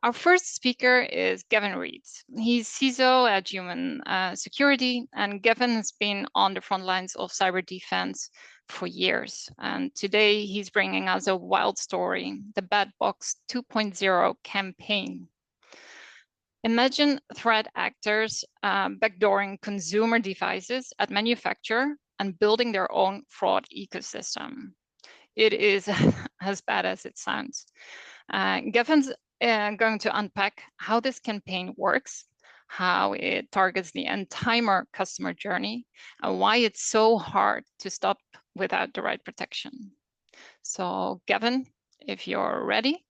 Our first speaker is Gavin Reid. He's CISO at Human Security, and Gavin has been on the front lines of cyber defense for years. And today he's bringing us a wild story, the BADBOX 2.0 campaign. Imagine threat actors backdooring consumer devices at manufacturer and building their own fraud ecosystem. It is as bad as it sounds. Gavin's going to unpack how this campaign works, how it targets the entire customer journey, and why it's so hard to stop without the right protection. So, Gavin, if you're ready,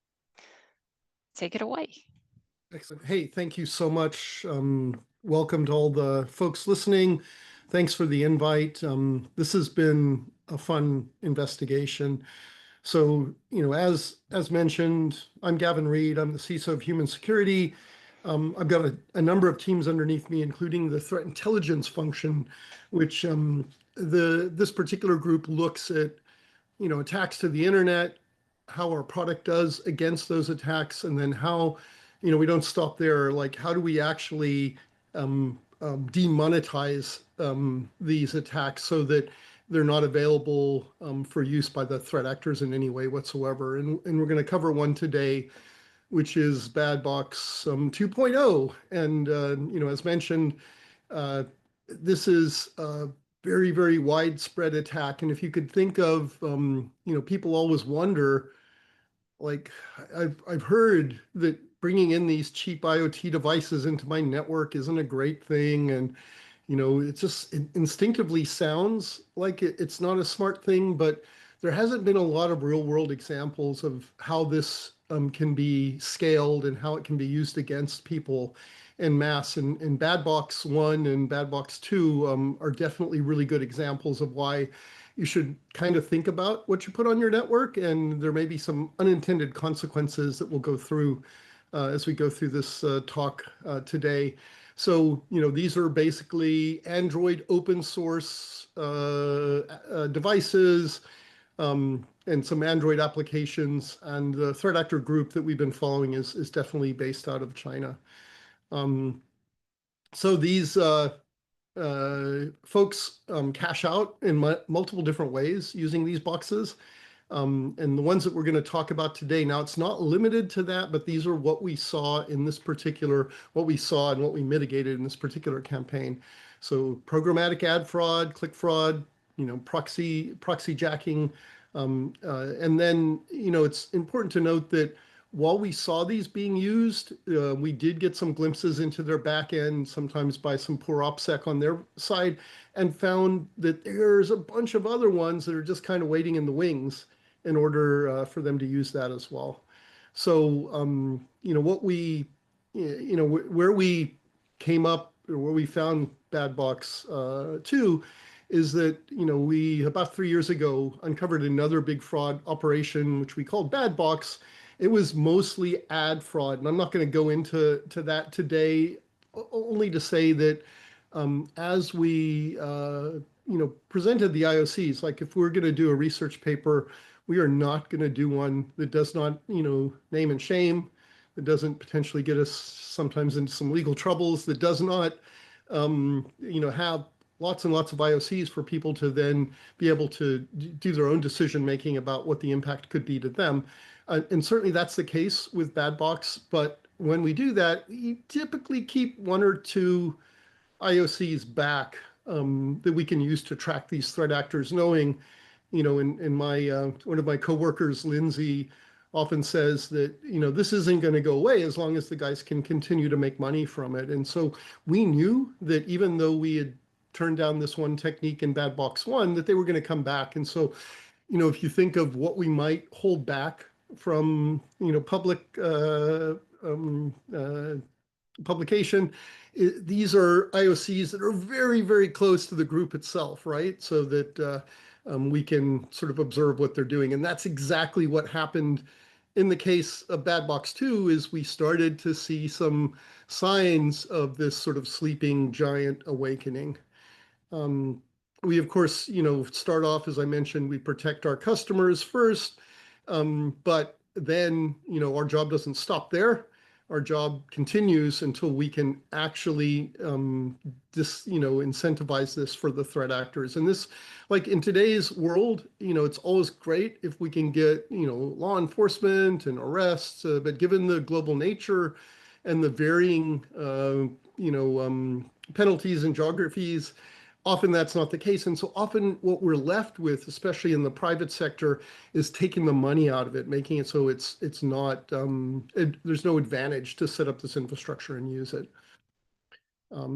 take it away. Excellent. Hey, thank you so much. Welcome to all the folks listening. Thanks for the invite. This has been a fun investigation. So, as mentioned, I'm Gavin Reid. I'm the CISO of Human Security. I've got a number of teams underneath me, including the threat intelligence function, which this particular group looks at, attacks to the internet, how our product does against those attacks, and then how, we don't stop there. Like, how do we actually demonetize these attacks so that they're not available for use by the threat actors in any way whatsoever. And we're going to cover one today, which is BADBOX 2.0. And, as mentioned, this is a very, very widespread attack. And if you could think of, people always wonder, like, I've heard that bringing in these cheap IoT devices into my network isn't a great thing. And it just instinctively sounds like it's not a smart thing, but there hasn't been a lot of real world examples of how this can be scaled and how it can be used against people en masse. And BADBOX 1 and BADBOX 2 are definitely really good examples of why you should kind of think about what you put on your network. And there may be some unintended consequences that we'll go through as we go through this talk today. So, these are basically Android open source devices and some Android applications. And the threat actor group that we've been following is definitely based out of China. So these folks cash out in multiple different ways using these boxes. And the ones that we're going to talk about today, now it's not limited to that, but these are what we saw in this particular, what we saw and what we mitigated in this particular campaign. So programmatic ad fraud, click fraud, proxy jacking. And then, it's important to note that while we saw these being used, we did get some glimpses into their back end, sometimes by some poor OPSEC on their side, and found that there's a bunch of other ones that are just kind of waiting in the wings in order for them to use that as well. So, what we, where we came up, or where we found BADBOX 2 is that, we, about 3 years ago, uncovered another big fraud operation, which we called BADBOX. It was mostly ad fraud, and I'm not going to go into that today, only to say that as we, presented the IOCs, like if we're going to do a research paper, we are not going to do one that does not, name and shame, that doesn't potentially get us sometimes into some legal troubles, that does not, have lots and lots of IOCs for people to then be able to do their own decision making about what the impact could be to them. And certainly that's the case with BADBOX, but when we do that, we typically keep one or two IOCs back that we can use to track these threat actors, knowing, in my one of my coworkers, Lindsay, often says that, this isn't going to go away as long as the guys can continue to make money from it. And so we knew that even though we had turned down this one technique in BADBOX 1, that they were going to come back. And so, if you think of what we might hold back from, public publication, these are IOCs that are very, very close to the group itself, right? So that we can sort of observe what they're doing. And that's exactly what happened in the case of BADBOX 2, is we started to see some signs of this sort of sleeping giant awakening. We, of course, start off, as I mentioned, we protect our customers first, but then, our job doesn't stop there. our job continues until we can actually incentivize this for the threat actors. And this, like in today's world, it's always great if we can get, law enforcement and arrests, but given the global nature and the varying, penalties and geographies, often that's not the case. And so often what we're left with, especially in the private sector, is taking the money out of it, making it so it's not, there's no advantage to set up this infrastructure and use it.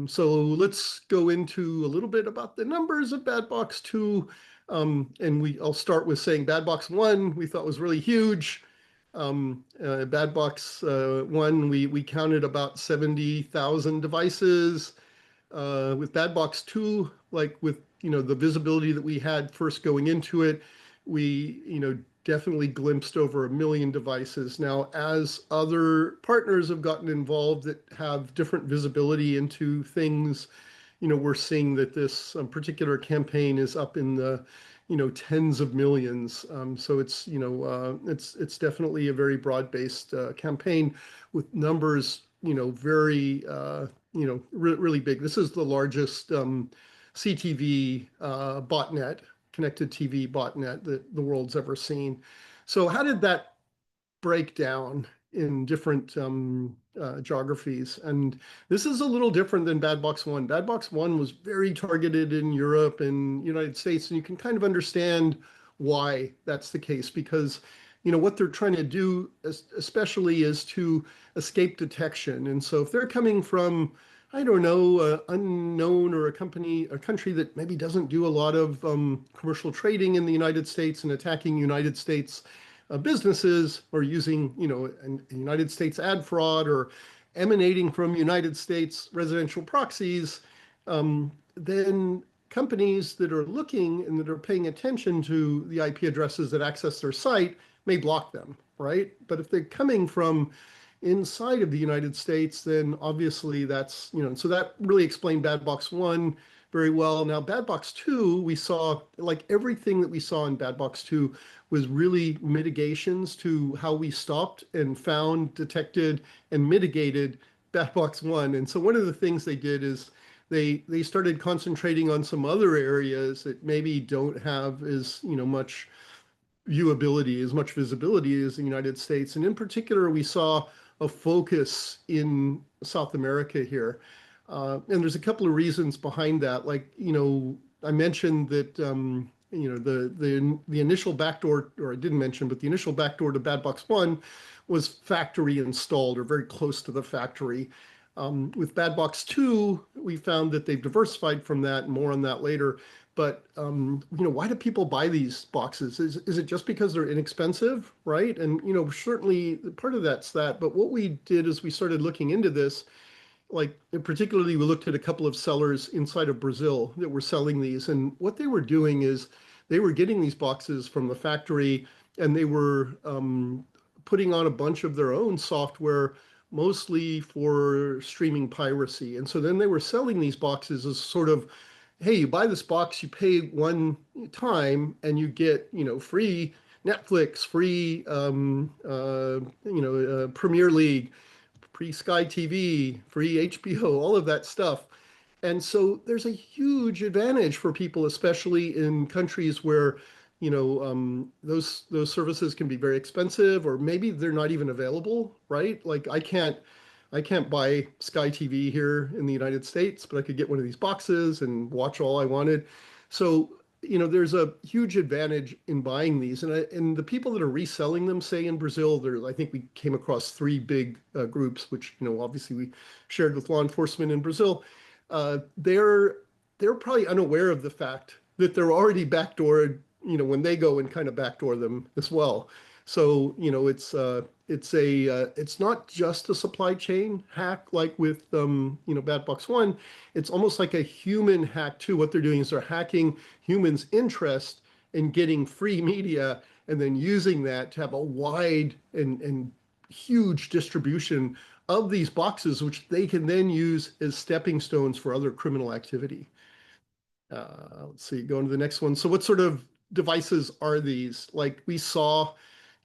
So let's go into a little bit about the numbers of BADBOX 2. And I'll start with saying BADBOX 1 we thought was really huge. BADBOX 1, we counted about 70,000 devices. With BADBOX 2, like with the visibility that we had first going into it, we definitely glimpsed over 1 million devices. Now, as other partners have gotten involved that have different visibility into things, we're seeing that this particular campaign is up in the tens of millions. So it's it's definitely a very broad-based campaign with numbers very really big. This is the largest CTV botnet, connected TV botnet that the world's ever seen. So how did that break down in different geographies? And this is a little different than BADBOX 1. BADBOX 1 was very targeted in Europe and United States, and you can kind of understand why that's the case, because what they're trying to do especially is to escape detection. And so if they're coming from, I don't know, unknown, or a country that maybe doesn't do a lot of commercial trading in the United States and attacking United States businesses, or using, United States ad fraud, or emanating from United States residential proxies, then companies that are looking and that are paying attention to the IP addresses that access their site may block them, right? But if they're coming from inside of the United States, then obviously that's, so that really explained BADBOX 1 very well. Now, BADBOX 2, we saw, like everything that we saw in BADBOX 2 was really mitigations to how we stopped and found, detected, and mitigated BADBOX 1. And so one of the things they did is they started concentrating on some other areas that maybe don't have as, much viewability, as much visibility as the United States. And in particular, we saw a focus in South America here. And there's a couple of reasons behind that. Like, I mentioned that, the initial backdoor, or I didn't mention, but the initial backdoor to BADBOX 1 was factory installed, or very close to the factory. With BADBOX 2, we found that they've diversified from that, and more on that later. But why do people buy these boxes? Is it just because they're inexpensive, right? And certainly part of that's that. But what we did is we started looking into this. Like particularly, we looked at a couple of sellers inside of Brazil that were selling these, and what they were doing is they were getting these boxes from the factory, and they were putting on a bunch of their own software, mostly for streaming piracy. And so then they were selling these boxes as sort of, hey, you buy this box, you pay one time, and you get, free Netflix, free, Premier League, free Sky TV, free HBO, all of that stuff. And so there's a huge advantage for people, especially in countries where, those services can be very expensive, or maybe they're not even available, right? Like I can't buy Sky TV here in the United States, but I could get one of these boxes and watch all I wanted. So, there's a huge advantage in buying these. And the people that are reselling them, say in Brazil, I think we came across 3 big groups, which, obviously we shared with law enforcement in Brazil. They're probably unaware of the fact that they're already backdoored, when they go and kind of backdoor them as well. So, it's not just a supply chain hack like with BADBOX 1. It's almost like a human hack too. What they're doing is they're hacking humans' interest in getting free media, and then using that to have a wide and huge distribution of these boxes, which they can then use as stepping stones for other criminal activity. Let's see, going to the next one. So what sort of devices are these? Like we saw,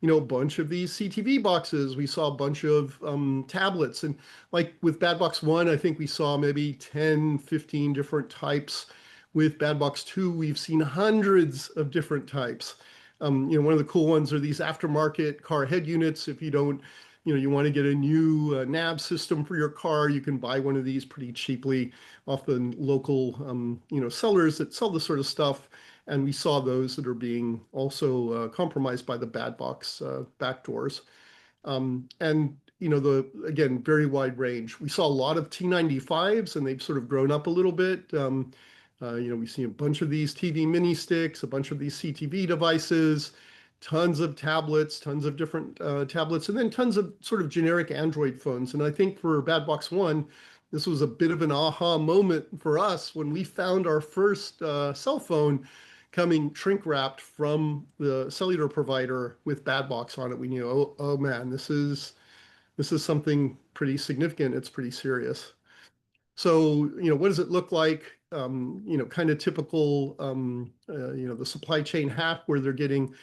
a bunch of these CTV boxes. We saw a bunch of tablets. And like with BADBOX 1, I think we saw maybe 10, 15 different types. With BADBOX 2, we've seen hundreds of different types. One of the cool ones are these aftermarket car head units. If you don't, you want to get a new nav system for your car, you can buy one of these pretty cheaply off the local, sellers that sell this sort of stuff. And we saw those that are being also compromised by the BADBOX backdoors. And again, very wide range. We saw a lot of T95s, and they've sort of grown up a little bit. We've seen a bunch of these TV mini sticks, a bunch of these CTV devices, tons of tablets, tons of different tablets, and then tons of sort of generic Android phones. And I think for BADBOX 1, this was a bit of an aha moment for us when we found our first cell phone coming shrink wrapped from the cellular provider with BADBOX on it. We knew, oh man, this is something pretty significant. It's pretty serious. So, what does it look like? Kind of typical, the supply chain hack where they're getting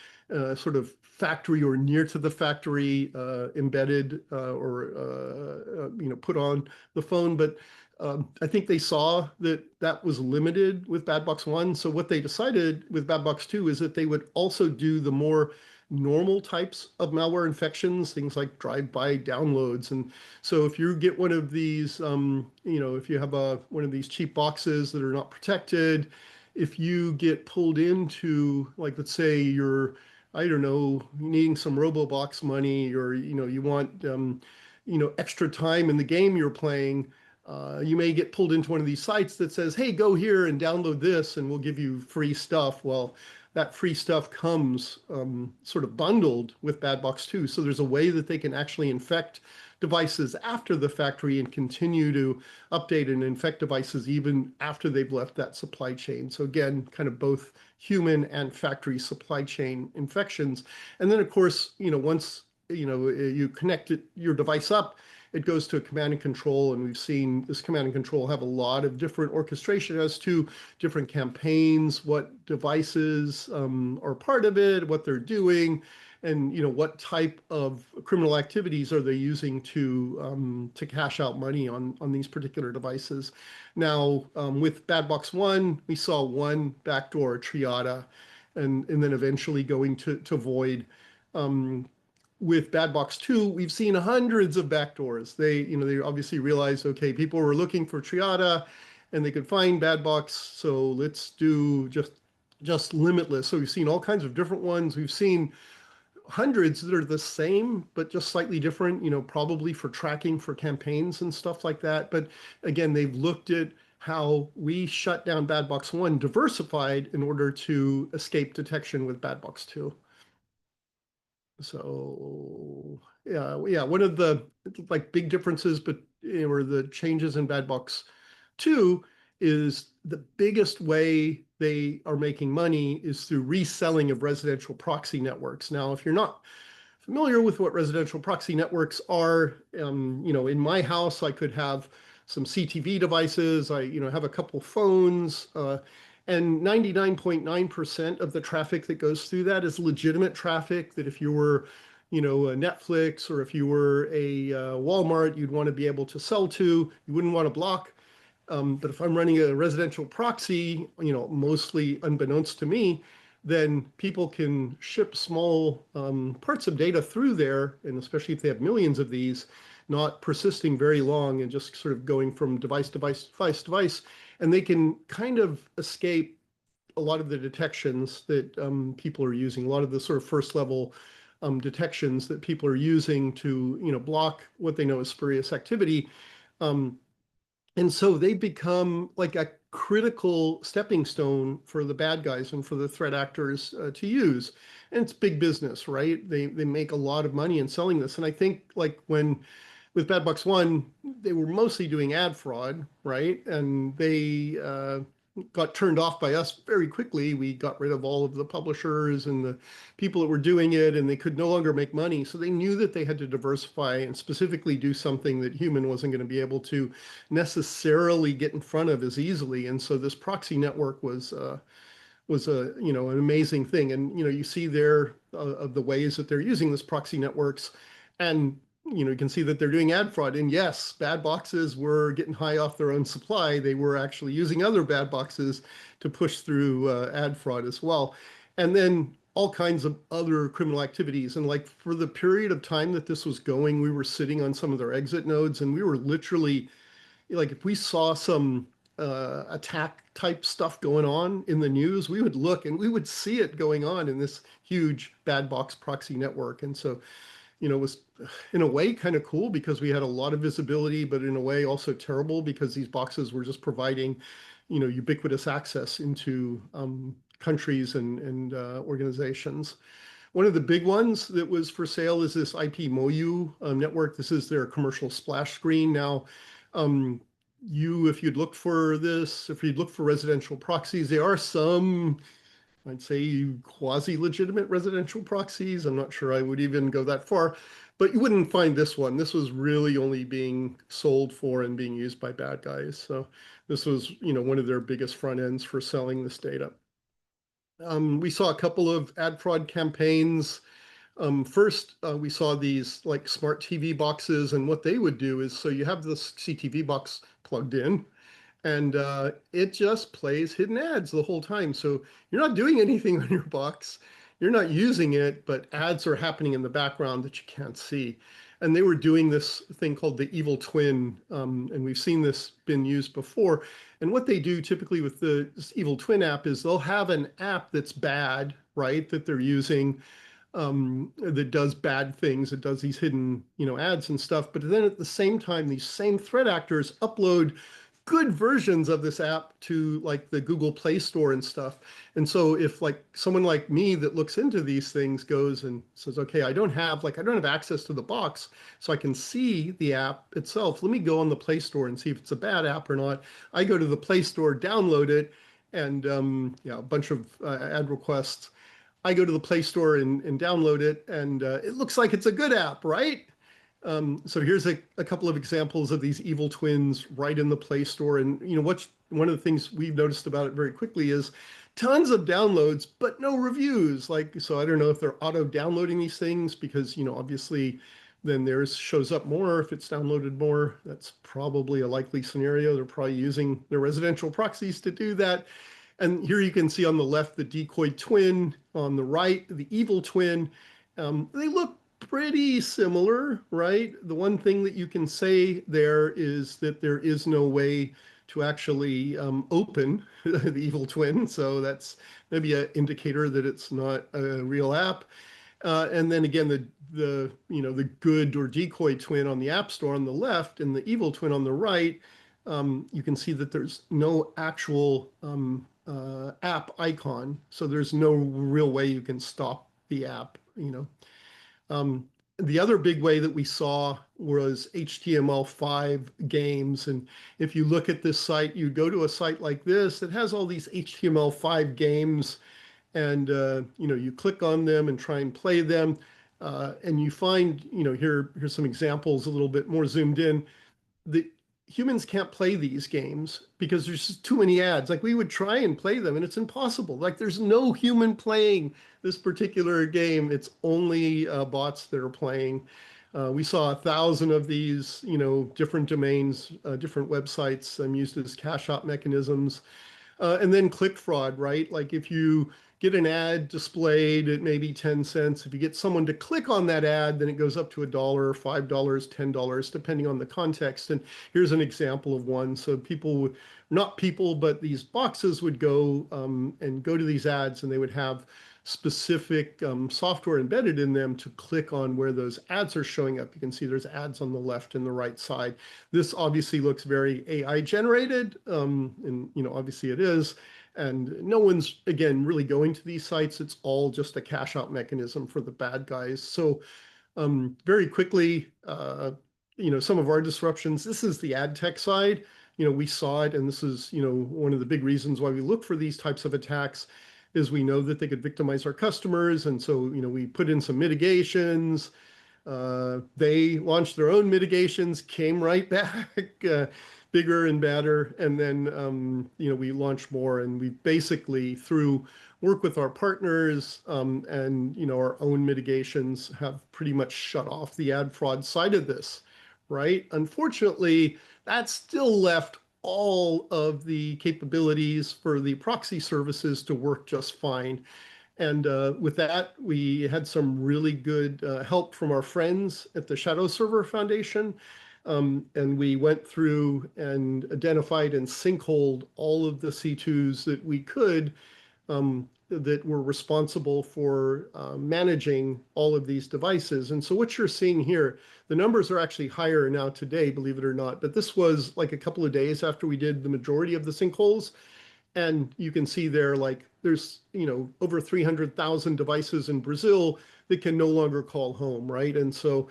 sort of factory or near to the factory embedded or put on the phone. But I think they saw that was limited with BADBOX 1. So what they decided with BADBOX 2 is that they would also do the more normal types of malware infections, things like drive-by downloads. And so if you get one of these, if you have one of these cheap boxes that are not protected, if you get pulled into, like, let's say you're, I don't know, needing some RoboBox money, or, you want, extra time in the game you're playing, you may get pulled into one of these sites that says, hey, go here and download this and we'll give you free stuff. Well, that free stuff comes sort of bundled with BADBOX 2. So there's a way that they can actually infect devices after the factory and continue to update and infect devices even after they've left that supply chain. So again, kind of both human and factory supply chain infections. And then of course, once you connect your device up, it goes to a command and control, and we've seen this command and control have a lot of different orchestration as to different campaigns, what devices are part of it, what they're doing, and what type of criminal activities are they using to cash out money on these particular devices. Now, with BADBOX 1, we saw one backdoor, Triada, and then eventually going to void. With BADBOX 2, we've seen hundreds of backdoors. They obviously realized, okay, people were looking for Triada and they could find BADBOX, so let's do just limitless. So we've seen all kinds of different ones. We've seen hundreds that are the same, but just slightly different, probably for tracking for campaigns and stuff like that. But again, they've looked at how we shut down BADBOX 1, diversified in order to escape detection with BADBOX 2. So yeah, one of the big differences, but or the changes in BADBOX 2 is the biggest way they are making money is through reselling of residential proxy networks. Now, if you're not familiar with what residential proxy networks are, in my house, I could have some CTV devices. I have a couple phones. And 99.9% of the traffic that goes through that is legitimate traffic that if you were, a Netflix or if you were a Walmart, you'd want to be able to sell to, you wouldn't want to block. But if I'm running a residential proxy, mostly unbeknownst to me, then people can ship small parts of data through there, and especially if they have millions of these, not persisting very long and just sort of going from device to device, and they can kind of escape a lot of the detections that people are using, a lot of the sort of first level detections that people are using to block what they know is spurious activity. And so they become like a critical stepping stone for the bad guys and for the threat actors to use. And it's big business, right? They make a lot of money in selling this. And I think like with BADBOX 1, they were mostly doing ad fraud, right? And they got turned off by us very quickly. We got rid of all of the publishers and the people that were doing it, and they could no longer make money. So they knew that they had to diversify and specifically do something that human wasn't going to be able to necessarily get in front of as easily. And so this proxy network was was a, an amazing thing. And, you see there of the ways that they're using this proxy networks. And, you can see that they're doing ad fraud. And yes, bad boxes were getting high off their own supply. They were actually using other bad boxes to push through ad fraud as well. And then all kinds of other criminal activities. And like for the period of time that this was going, we were sitting on some of their exit nodes, and we were literally, like, if we saw some attack type stuff going on in the news, we would look and we would see it going on in this huge bad box proxy network. And so, it was in a way kind of cool because we had a lot of visibility, but in a way also terrible because these boxes were just providing, ubiquitous access into countries and organizations. One of the big ones that was for sale is this IP MOU network. This is their commercial splash screen. Now, if you'd look for this, if you'd look for residential proxies, there are some, I'd say, quasi-legitimate residential proxies. I'm not sure I would even go that far, but you wouldn't find this one. This was really only being sold for and being used by bad guys. So this was, one of their biggest front ends for selling this data. We saw a couple of ad fraud campaigns. First, we saw these like smart TV boxes, and what they would do is, so you have this CTV box plugged in, and it just plays hidden ads the whole time. So you're not doing anything on your box, you're not using it, but ads are happening in the background that you can't see. And they were doing this thing called the evil twin, and we've seen this been used before. And what they do typically with the evil twin app is they'll have an app that's bad, right, that they're using, that does bad things, it does these hidden, ads and stuff. But then at the same time, these same threat actors upload good versions of this app to like the Google Play Store and stuff. And so if like someone like me that looks into these things goes and says, okay, I don't have access to the box, so I can see the app itself. Let me go on the Play Store and see if it's a bad app or not. I go to the Play Store, download it, and a bunch of ad requests. I go to the Play Store and download it, and it looks like it's a good app, right? So here's a couple of examples of these evil twins right in the Play Store. And one of the things we've noticed about it very quickly is tons of downloads, but no reviews. So I don't know if they're auto downloading these things because, obviously then theirs shows up more if it's downloaded more. That's probably a likely scenario. They're probably using their residential proxies to do that. And here you can see on the left, the decoy twin, on the right, the evil twin. They look pretty similar, right? The one thing that you can say there is that there is no way to actually open the evil twin. So that's maybe an indicator that it's not a real app. And then again, the good or decoy twin on the App Store on the left and the evil twin on the right, you can see that there's no actual app icon. So there's no real way you can stop the app, The other big way that we saw was HTML5 games. And if you look at this site, you go to a site like this that has all these HTML5 games, and you click on them and try and play them. And you find, here's some examples a little bit more zoomed in. The humans can't play these games because there's just too many ads. Like we would try and play them and it's impossible. Like there's no human playing this particular game. It's only bots that are playing. We saw 1,000 of these, different domains, different websites used as cash out mechanisms. And then click fraud, right? Like if you get an ad displayed at maybe 10 cents, if you get someone to click on that ad, then it goes up to $1, $5, $10, depending on the context. And here's an example of one. So but these boxes would go and go to these ads, and they would have specific software embedded in them to click on where those ads are showing up. You can see there's ads on the left and the right side. This obviously looks very AI generated, and obviously it is. And no one's, again, really going to these sites. It's all just a cash out mechanism for the bad guys. So very quickly, some of our disruptions, this is the ad tech side. We saw it, and this is, one of the big reasons why we look for these types of attacks is we know that they could victimize our customers. And so, we put in some mitigations. They launched their own mitigations, came right back, bigger and badder. And then, we launched more, and we basically, through work with our partners and, our own mitigations, have pretty much shut off the ad fraud side of this, right? Unfortunately, that still left all of the capabilities for the proxy services to work just fine. And with that, we had some really good help from our friends at the Shadow Server Foundation. And we went through and identified and sinkholed all of the C2s that we could that were responsible for managing all of these devices. And so what you're seeing here, the numbers are actually higher now today, believe it or not. But this was like a couple of days after we did the majority of the sinkholes. And you can see there, like, there's, over 300,000 devices in Brazil that can no longer call home, right? And so,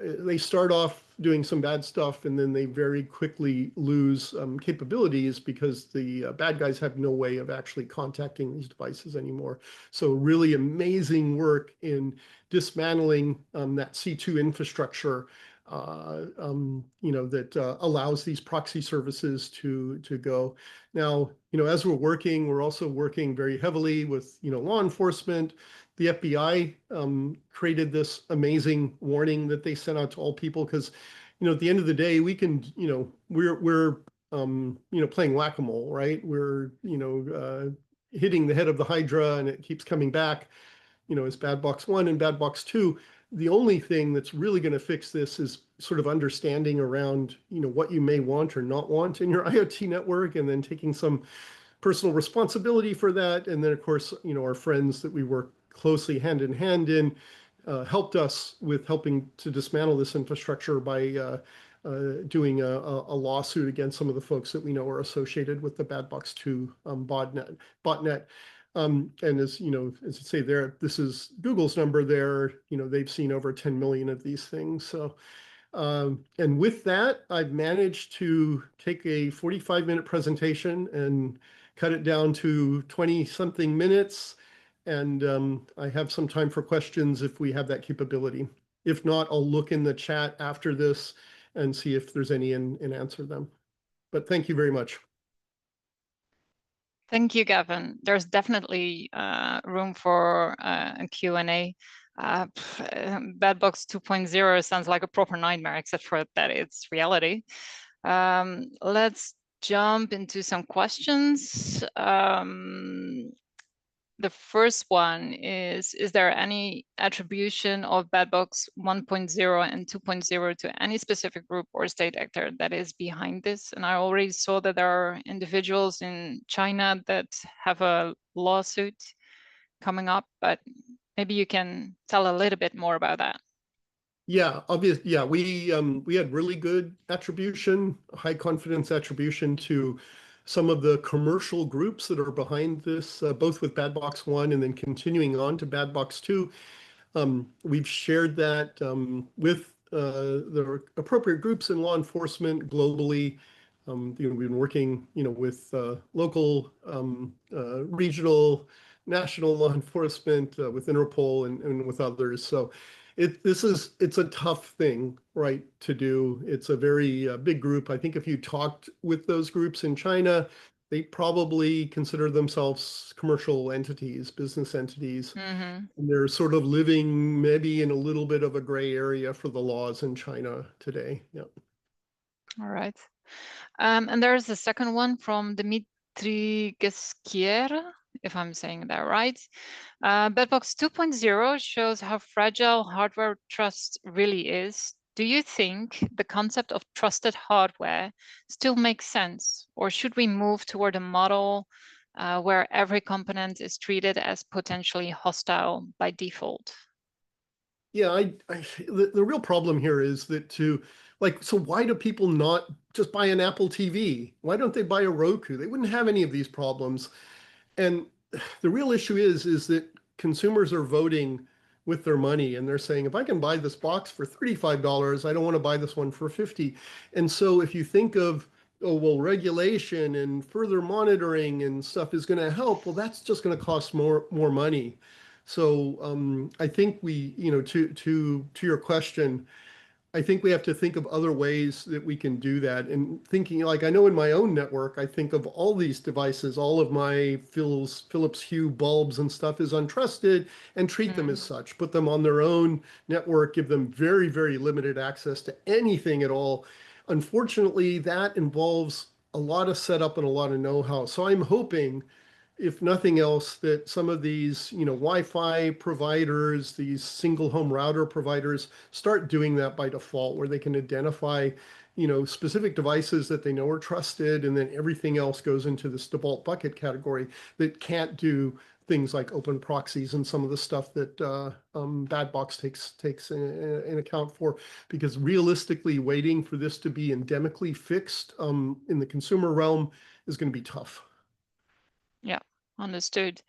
they start off doing some bad stuff, and then they very quickly lose capabilities because the bad guys have no way of actually contacting these devices anymore. So really amazing work in dismantling that C2 infrastructure that allows these proxy services to go. Now, as we're also working very heavily with, law enforcement. The FBI created this amazing warning that they sent out to all people because, at the end of the day, we can, we're playing whack-a-mole, right? We're, hitting the head of the Hydra, and it keeps coming back, as BADBOX 1 and BADBOX 2. The only thing that's really going to fix this is sort of understanding around, what you may want or not want in your IoT network, and then taking some personal responsibility for that. And then, of course, our friends that we work closely hand in hand in helped us with helping to dismantle this infrastructure by doing a lawsuit against some of the folks that we know are associated with the BADBOX 2 botnet. And as as I say there, this is Google's number there. They've seen over 10 million of these things. So, and with that, I've managed to take a 45-minute presentation and cut it down to 20-something minutes. And I have some time for questions if we have that capability. If not, I'll look in the chat after this and see if there's any and answer them. But thank you very much. Thank you, Gavin. There's definitely room for a Q&A. BADBOX 2.0 sounds like a proper nightmare, except for that it's reality. Let's jump into some questions. The first one is there any attribution of BADBOX 1.0 and 2.0 to any specific group or state actor that is behind this? And I already saw that there are individuals in China that have a lawsuit coming up, but maybe you can tell a little bit more about that. Yeah, obviously, yeah, we had really good attribution, high confidence attribution to some of the commercial groups that are behind this, both with BADBOX 1 and then continuing on to BADBOX 2. We've shared that with the appropriate groups in law enforcement globally. We've been working, with local, regional, national law enforcement, with Interpol and with others. So it's a tough thing, right, to do. It's a very big group. I think if you talked with those groups in China, they probably consider themselves commercial entities, business entities. Mm-hmm. And they're sort of living maybe in a little bit of a gray area for the laws in China today. Yeah. All right. And there's a second one from Dimitri Gesquier, if I'm saying that right. BADBOX 2.0 shows how fragile hardware trust really is. Do you think the concept of trusted hardware still makes sense, or should we move toward a model where every component is treated as potentially hostile by default? Yeah, the real problem here is that so why do people not just buy an Apple TV? Why don't they buy a Roku? They wouldn't have any of these problems. And the real issue is that consumers are voting with their money, and they're saying, if I can buy this box for $35, I don't want to buy this one for $50. And so if you think of, oh, well, regulation and further monitoring and stuff is going to help, well, that's just going to cost more money. So I think we, to your question, I think we have to think of other ways that we can do that. And thinking, like, I know in my own network, I think of all these devices, all of my Philips Hue bulbs and stuff is untrusted, and treat them as such. Put them on their own network, give them very, very limited access to anything at all. Unfortunately, that involves a lot of setup and a lot of know-how. So I'm hoping, if nothing else, that some of these, Wi-Fi providers, these single home router providers, start doing that by default, where they can identify, specific devices that they know are trusted, and then everything else goes into this default bucket category that can't do things like open proxies and some of the stuff that BADBOX takes in account for. Because realistically, waiting for this to be endemically fixed in the consumer realm is going to be tough. Yeah, understood.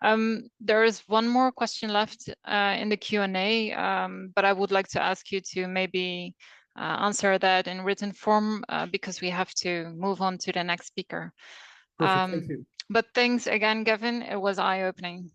There is one more question left in the Q&A, but I would like to ask you to maybe answer that in written form because we have to move on to the next speaker. Perfect, thank you. But thanks again, Gavin. It was eye-opening.